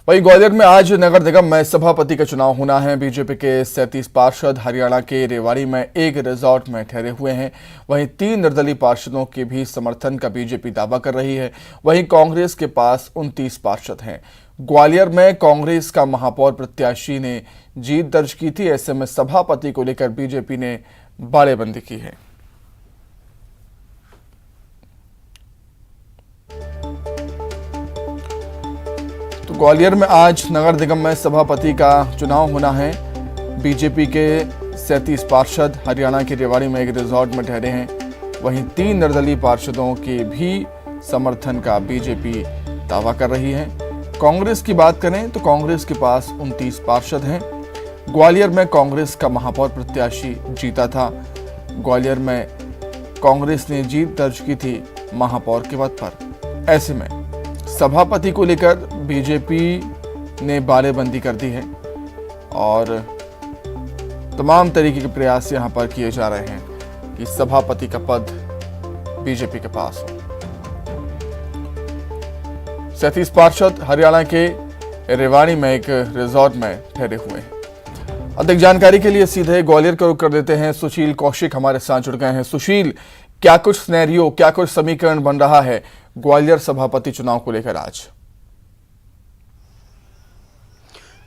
वहीं ग्वालियर में आज नगर निगम में सभापति का चुनाव होना है। बीजेपी के 37 पार्षद हरियाणा के रेवाड़ी में एक रिजॉर्ट में ठहरे हुए हैं। वहीं 3 निर्दलीय पार्षदों के भी समर्थन का बीजेपी दावा कर रही है। वहीं कांग्रेस के पास 29 पार्षद हैं। ग्वालियर में कांग्रेस का महापौर प्रत्याशी ने जीत दर्ज की थी। ऐसे में सभापति को लेकर बीजेपी ने बाड़ेबंदी की है। तो ग्वालियर में आज नगर निगम में सभापति का चुनाव होना है। बीजेपी के 37 पार्षद हरियाणा के रेवाड़ी में एक रिजॉर्ट में ठहरे हैं। वहीं 3 निर्दलीय पार्षदों के भी समर्थन का बीजेपी दावा कर रही है। कांग्रेस की बात करें तो कांग्रेस के पास 29 पार्षद हैं। ग्वालियर में कांग्रेस का महापौर प्रत्याशी जीता था। ग्वालियर में कांग्रेस ने जीत दर्ज की थी महापौर के पद पर। ऐसे में सभापति को लेकर बीजेपी ने बाड़ेबंदी कर दी है और तमाम तरीके के प्रयास यहां पर किए जा रहे हैं कि सभापति का पद बीजेपी के पास हो। 37 पार्षद हरियाणा के रेवाड़ी में एक रिजॉर्ट में ठहरे हुए हैं। अधिक जानकारी के लिए सीधे ग्वालियर का रुख कर देते हैं। सुशील कौशिक हमारे साथ जुड़ गए हैं। सुशील, क्या कुछ सिनेरियो, क्या कुछ समीकरण बन रहा है ग्वालियर सभापति चुनाव को लेकर आज?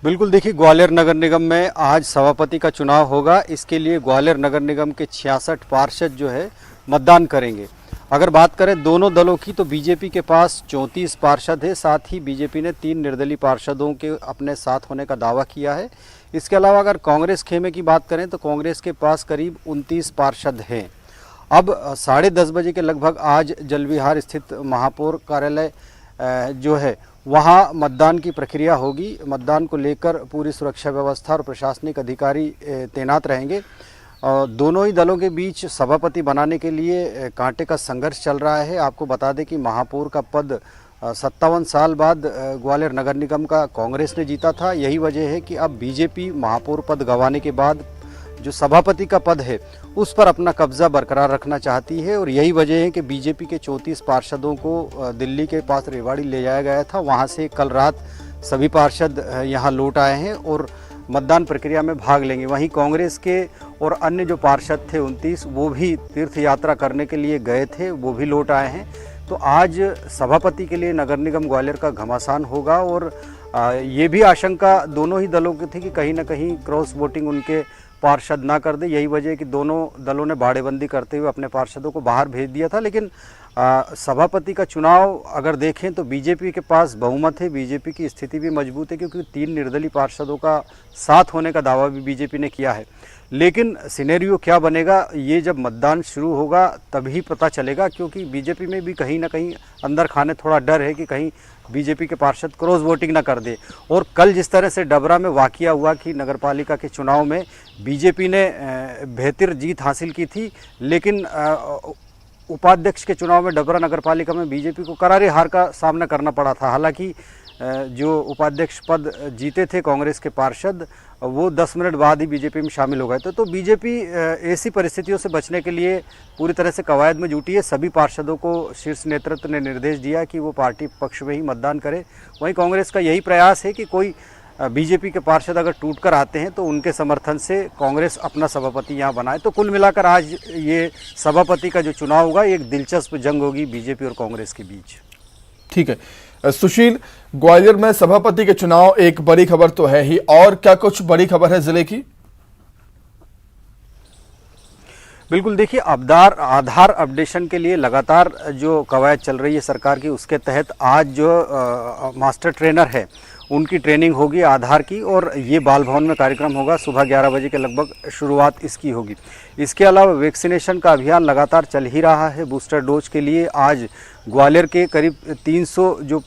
बिल्कुल, देखिए ग्वालियर नगर निगम में आज सभापति का चुनाव होगा। इसके लिए ग्वालियर नगर निगम के 66 पार्षद जो है मतदान करेंगे। अगर बात करें दोनों दलों की तो बीजेपी के पास 34 पार्षद है। साथ ही बीजेपी ने 3 निर्दलीय पार्षदों के अपने साथ होने का दावा किया है। इसके अलावा अगर कांग्रेस खेमे की बात करें तो कांग्रेस के पास करीब 29 पार्षद हैं। अब 10:30 बजे के लगभग आज जलविहार स्थित महापौर कार्यालय जो है वहाँ मतदान की प्रक्रिया होगी। मतदान को लेकर पूरी सुरक्षा व्यवस्था और प्रशासनिक अधिकारी तैनात रहेंगे। दोनों ही दलों के बीच सभापति बनाने के लिए कांटे का संघर्ष चल रहा है। आपको बता दें कि महापौर का पद 57 साल बाद ग्वालियर नगर निगम का कांग्रेस ने जीता था। यही वजह है कि अब बीजेपी महापौर पद गंवाने के बाद जो सभापति का पद है उस पर अपना कब्जा बरकरार रखना चाहती है और यही वजह है कि बीजेपी के 34 पार्षदों को दिल्ली के पास रेवाड़ी ले जाया गया था। वहां से कल रात सभी पार्षद यहां लौट आए हैं और मतदान प्रक्रिया में भाग लेंगे। वहीं कांग्रेस के और अन्य जो पार्षद थे 29 वो भी तीर्थ यात्रा करने के लिए गए थे, वो भी लौट आए हैं। तो आज सभापति के लिए नगर निगम ग्वालियर का घमासान होगा और ये भी आशंका दोनों ही दलों की थी कि कहीं ना कहीं क्रॉस वोटिंग उनके पार्षद ना कर दे। यही वजह है कि दोनों दलों ने बाड़ेबंदी करते हुए अपने पार्षदों को बाहर भेज दिया था। लेकिन सभापति का चुनाव अगर देखें तो बीजेपी के पास बहुमत है। बीजेपी की स्थिति भी मजबूत है क्योंकि 3 निर्दलीय पार्षदों का साथ होने का दावा भी बीजेपी ने किया है। लेकिन सिनेरियो क्या बनेगा ये जब मतदान शुरू होगा तभी पता चलेगा, क्योंकि बीजेपी में भी कहीं ना कहीं अंदर खाने थोड़ा डर है कि कहीं बीजेपी के पार्षद क्रॉस वोटिंग ना कर दे। और कल जिस तरह से डबरा में वाकया हुआ कि नगरपालिका के चुनाव में बीजेपी ने बेहतर जीत हासिल की थी, लेकिन उपाध्यक्ष के चुनाव में डबरा नगरपालिका में बीजेपी को करारी हार का सामना करना पड़ा था। हालांकि जो उपाध्यक्ष पद जीते थे कांग्रेस के पार्षद वो 10 मिनट बाद ही बीजेपी में शामिल हो गए थे। तो बीजेपी ऐसी परिस्थितियों से बचने के लिए पूरी तरह से कवायद में जुटी है। सभी पार्षदों को शीर्ष नेतृत्व ने निर्देश दिया कि वो पार्टी पक्ष में ही मतदान करे। वहीं कांग्रेस का यही प्रयास है कि कोई बीजेपी के पार्षद अगर टूट कर आते हैं तो उनके समर्थन से कांग्रेस अपना सभापति यहाँ बनाए। तो कुल मिलाकर आज ये सभापति का जो चुनाव होगा एक दिलचस्प जंग होगी बीजेपी और कांग्रेस के बीच। ठीक है सुशील, ग्वालियर में सभापति के चुनाव एक बड़ी खबर तो है ही, और क्या कुछ बड़ी खबर है जिले की? बिल्कुल, देखिए आधार अपडेशन के लिए लगातार जो कवायद चल रही है सरकार की, उसके तहत आज जो मास्टर ट्रेनर है उनकी ट्रेनिंग होगी आधार की और ये बाल भवन में कार्यक्रम होगा। सुबह 11 बजे के लगभग शुरुआत इसकी होगी। इसके अलावा वैक्सीनेशन का अभियान लगातार चल ही रहा है। बूस्टर डोज के लिए आज ग्वालियर के करीब 300 जो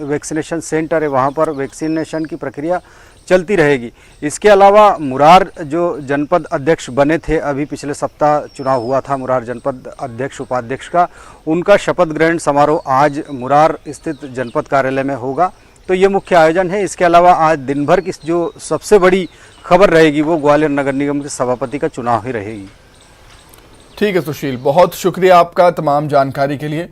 वैक्सीनेशन सेंटर है वहाँ पर वैक्सीनेशन की प्रक्रिया चलती रहेगी। इसके अलावा मुरार जो जनपद अध्यक्ष बने थे, अभी पिछले सप्ताह चुनाव हुआ था मुरार जनपद अध्यक्ष उपाध्यक्ष का, उनका शपथ ग्रहण समारोह आज मुरार स्थित जनपद कार्यालय में होगा। तो ये मुख्य आयोजन है। इसके अलावा आज दिन भर की जो सबसे बड़ी खबर रहेगी वो ग्वालियर नगर निगम के सभापति का चुनाव ही रहेगी। ठीक है सुशील, बहुत शुक्रिया आपका तमाम जानकारी के लिए।